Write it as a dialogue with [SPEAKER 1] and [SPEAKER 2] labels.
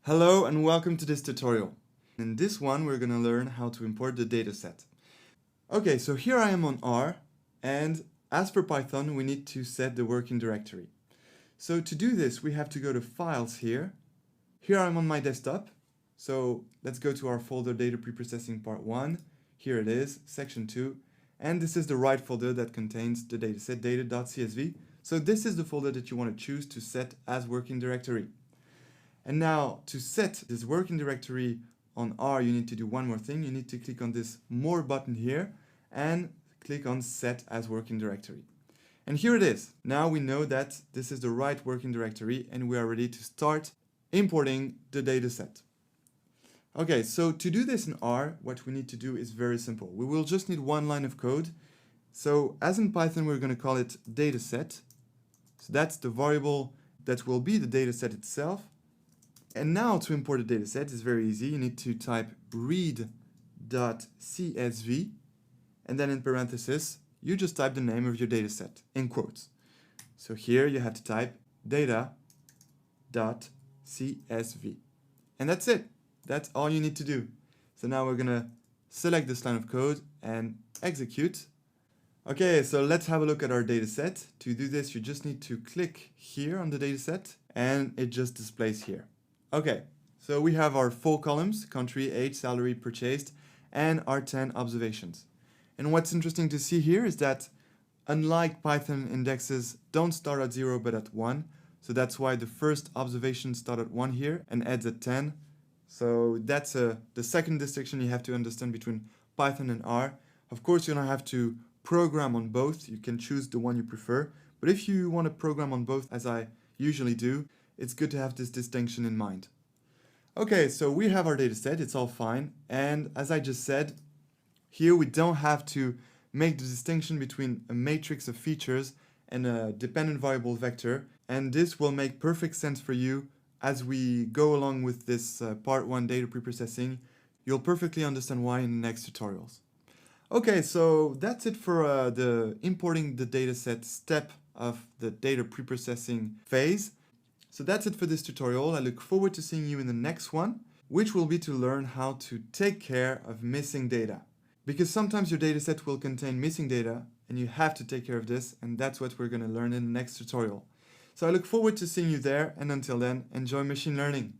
[SPEAKER 1] Hello and welcome to this tutorial. In this one we're going to learn how to import the dataset. Okay, so here I am on R, and as per Python we need to set the working directory. So to do this we have to go to Files here. Here I'm on my desktop, so let's go to our folder Data Preprocessing Part 1. Here it is, Section 2, and this is the right folder that contains the dataset data.csv. So this is the folder that you want to choose to set as working directory. And now, to set this working directory on R, you need to do one more thing. You need to click on this More button here and click on Set as Working Directory. And here it is. Now we know that this is the right working directory and we are ready to start importing the dataset. Okay, so to do this in R, what we need to do is very simple. We will just need one line of code. So as in Python, we're going to call it dataset. So that's the variable that will be the dataset itself. And now to import the dataset is very easy. You need to type read.csv, and then in parentheses, you just type the name of your dataset in quotes. So here you have to type data.csv. And that's it. That's all you need to do. So now we're gonna select this line of code and execute. Okay, so let's have a look at our dataset. To do this, you just need to click here on the dataset and it just displays here. Okay, so we have our 4 columns, country, age, salary, purchased, and our 10 observations. And what's interesting to see here is that unlike Python, indexes don't start at 0 but at 1. So that's why the first observation starts at 1 here and ends at 10. So that's the second distinction you have to understand between Python and R. Of course, you don't have to program on both. You can choose the one you prefer. But if you want to program on both, as I usually do, it's good to have this distinction in mind. Okay, so we have our dataset, it's all fine. And as I just said, here we don't have to make the distinction between a matrix of features and a dependent variable vector. And this will make perfect sense for you as we go along with this part 1 data preprocessing. You'll perfectly understand why in the next tutorials. Okay, so that's it for the importing the dataset step of the data preprocessing phase. So that's it for this tutorial. I look forward to seeing you in the next one, which will be to learn how to take care of missing data. Because sometimes your dataset will contain missing data and you have to take care of this, and that's what we're going to learn in the next tutorial. So I look forward to seeing you there, and until then, enjoy machine learning.